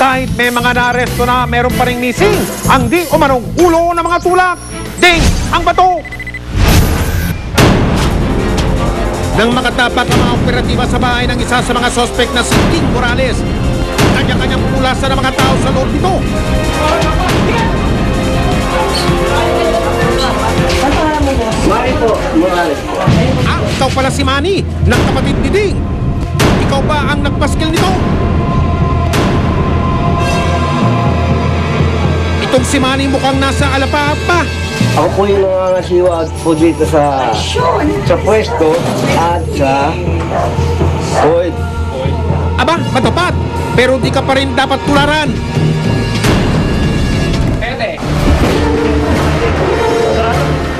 Kahit may mga naaresto na, meron pa ring missing ang di umanong ulo ng mga tulak. Ding ang bato! Nang makatapak ang mga operatiba sa bahay ng isa sa mga sospek na si Ding Morales, kanya-kanyang pumulasan ng mga tao sa loob nito. Mari po, Morales. Ikaw pala si Manny, ng kapatid ni Ding. Ikaw ba ang nagpaskil nito? Itong si Manny mukhang nasa alapaap pa. Ako po yung nangangasiwa po dito sa pwesto at sa Hoyd. Aba, matapat. Pero di ka pa rin dapat tularan.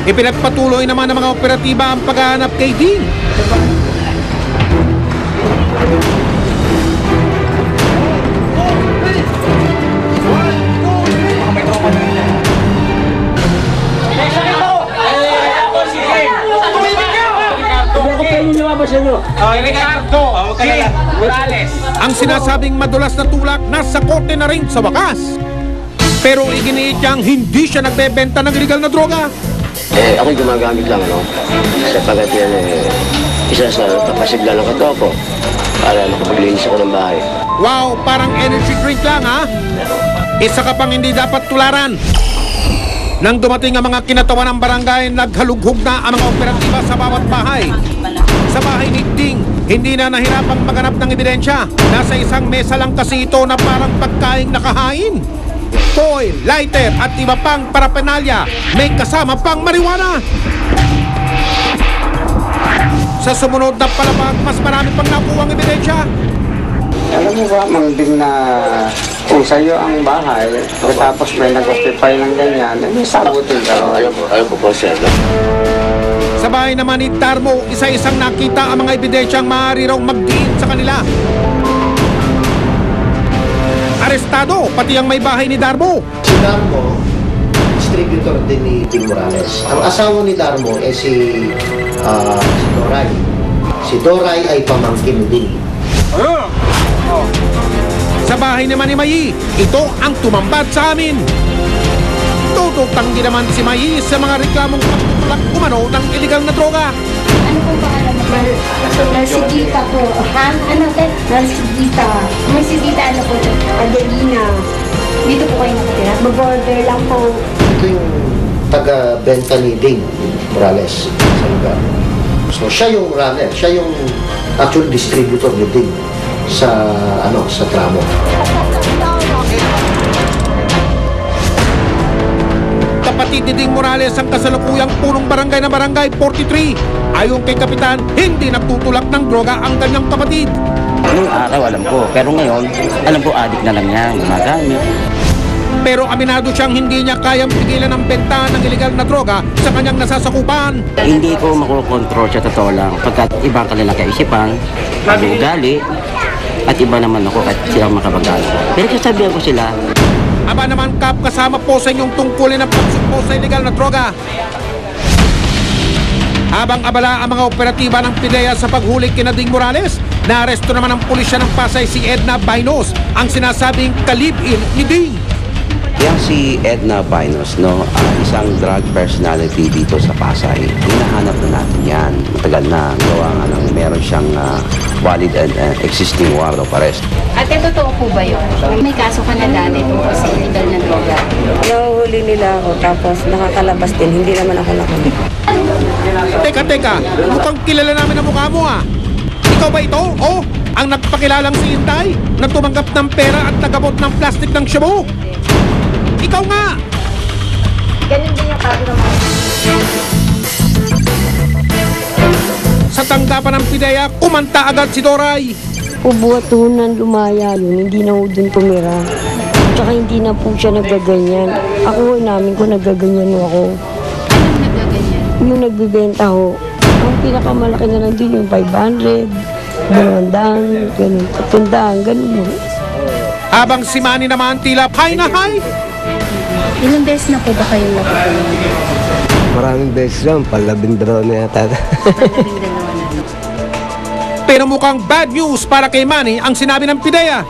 Ipinagpatuloy naman ng mga operatiba ang paghahanap kay Ding. Ang sinasabing madulas na tulak nasa korte na rin sa wakas. Pero iginiit niyang hindi siya nagbebenta ng illegal na droga. Ako'y gumagamit lang, sapagat yan, isa sa tapasigla ng kato ko para makapaglinis ako ng bahay. Wow, parang energy drink lang ha? Isa ka pang hindi dapat tularan. Nang dumating ang mga kinatawan ng barangay, naghalughog na ang mga operatiba sa bawat bahay. Sa bahay ni Ding, hindi na nahirapang maghanap ng ebidensya. Nasa isang mesa lang kasi ito na parang pagkaing nakahain. Foil, lighter at iba pang paraphernalia. May kasama pang marijuana. Sa sumunod na palabag, mas marami pang nakuwang ebidensya. Alam mo ba, Mang na kung sa'yo ang bahay, tapos may nag-occupy ng ganyan, may sagutin ka. Ayaw po, sir. Sa bahay naman ni Darmo, isa-isang nakita ang mga ebidensyang maaari raw magdiin sa kanila. Arestado, pati ang may bahay ni Darmo. Si Darmo, distributor din ni Ding Morales. Ang asawa ni Darmo ay si Doray. Si Doray ay pamangkin ni Ding. Sa bahay naman ni Mayi, ito ang tumambad sa amin. Tututanggi naman si Mayi sa mga reklamong pagtutulak umano ng illegal na droga. Ano po pangalan mo? Marsigita po. Ha? Ano te? Marsigita. Marsigita ano po? Adelina. Dito po kayo nakatira? Mag-order lang po. Ito yung taga-benta ni Ding Morales sa lugar. So siya yung runner, siya yung actual distributor ni Ding sa tramo. Kapatid ni Ding Morales ang kasalukuyang punong barangay na Barangay 43. Ayon kay Kapitan, hindi nagtutulak ng droga ang kanyang kapatid. Noong araw alam ko, pero ngayon, alam ko adik na lang niya, gumagamit. Pero aminado siyang hindi niya kayang pigilan ang benta ng illegal na droga sa kanyang nasasakupan. Hindi ko makukontrol siya, totoo lang, pagkat ibang kanilang kaisipan, pag-ugali, at iba naman ako kahit silang makabagal. Pero sasabihan ko sila. Aba naman Kap, kasama po sa inyong tungkulin ng pagsugpo sa illegal na droga. Habang abala ang mga operatiba ng PIDEA sa paghuli kina Ding Morales, naaresto naman ng pulisya ng Pasay si Edna Bainos, ang sinasabing kalib-in ni Ding. Yang si Edna Bainos, isang drug personality dito sa Pasay. Hinahanap na natin yan. Matagal na. Gawa nga ng meron siyang valid and existing warrant of arrest. Ate, totoo po ba yun? May kaso ka na dati tungkol sa illegal na droga? Nahuhuli nila ako, tapos nakakalabas din. Hindi naman ako nakulit. Teka, mukhang kilala namin ang mukha mo ah. Ikaw ba ito? Oh, ang nagpakilalang si Intay na tumanggap ng pera at nagabot ng plastic ng shabu? Ikaw nga! Ganun din yung kaso naman. Sa tanggapan ng PIDEA, kumanta agad si Doray. Ubuatunan lumaya yun, hindi na ho dun tumira. Tsaka hindi na po siya nagaganyan. Ako namin ko nagaganyan ako. Anong nagaganyan? Yung nagbibenta ho, ang pinakamalaki na lang din yung 500, 200, ganun, 300, ganun ho. Habang si Manny naman tila high na high. Ilang beses na po ba kayong nakukulong? Maraming beses lang, palabindro na yata. Pero mukhang bad news para kay Manny ang sinabi ng PIDEA.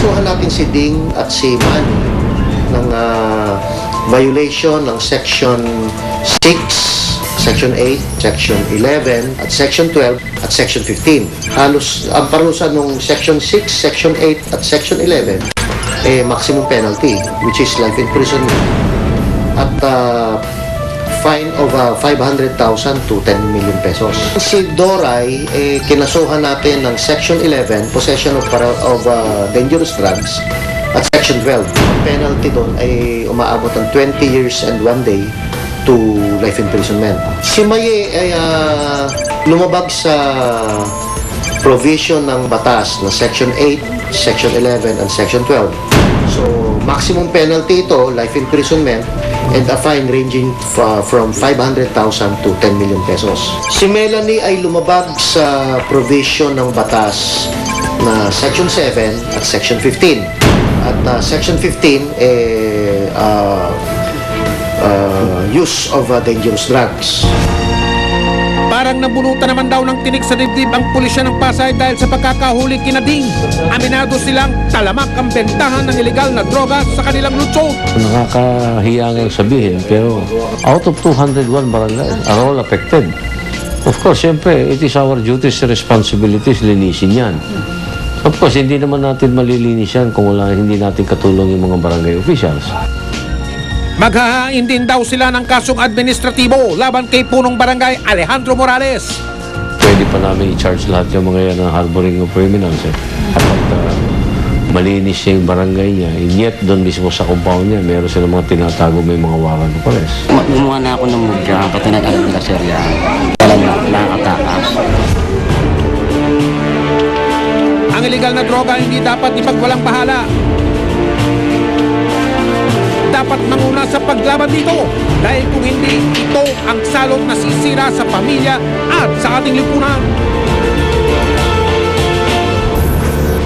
kinasuhan natin si Ding at si Manny ng violation ng Section 6, Section 8, Section 11, at Section 12, at Section 15. Halos ang parusa ng Section 6, Section 8, at Section 11 maximum penalty, which is life imprisonment at fine of 500,000 to 10 million pesos. Si Doray, kinasuhan natin ng Section 11, possession of dangerous drugs, at Section 12. Ang penalty doon ay umaabot ng 20 years and 1 day to life imprisonment. Si Maye ay lumabag sa provision ng batas na Section 8, Section 11, and Section 12. So, maximum penalty ito, life imprisonment, and a fine ranging from 500,000 to 10 million pesos. Si Melanie ay lumabag sa provision ng batas na Section 7 at Section 15. At Section 15, use of dangerous drugs. Parang nabunutan naman daw ng tinik sa dibdib ang pulisya ng Pasay dahil sa pagkakahuli kina Ding. Aminado silang talamak ang bentahan ng ilegal na droga sa kanilang lungsod. Nakakahiya nga sabihin, pero out of 201 barangays are all affected. Of course, siyempre, it is our duties and responsibilities linisin yan. Of course, hindi naman natin malilinis yan kung hindi natin katulong yung mga barangay officials. Maghahain din daw sila ng kasong administratibo laban kay punong barangay Alejandro Morales. Pwede pa namin i-charge lahat yung mga yan ng harboring of criminals. Kapag malinis yung barangay niya, and yet doon mismo sa compound niya, meron sila mga tinatago, may mga warrant of arrest. Gumawa na ako ng mudya, katinag-alam nila sir yan. Walang nakakatakas. Ang illegal na droga hindi dapat ipagwalang bahala. Dapat manguna sa paglaban dito dahil kung hindi, ito ang salot na sisira sa pamilya at sa ating lipunan.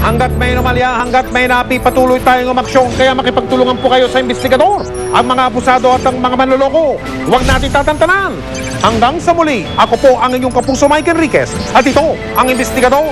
Hanggat may anomalya, hanggat may napi, patuloy tayong umaksyon. Kaya makipagtulungan po kayo sa investigador, ang mga abusado at ang mga manloloko. Huwag natin tatantanan. Hanggang sa muli, ako po ang inyong kapuso Mike Enriquez at ito ang investigador.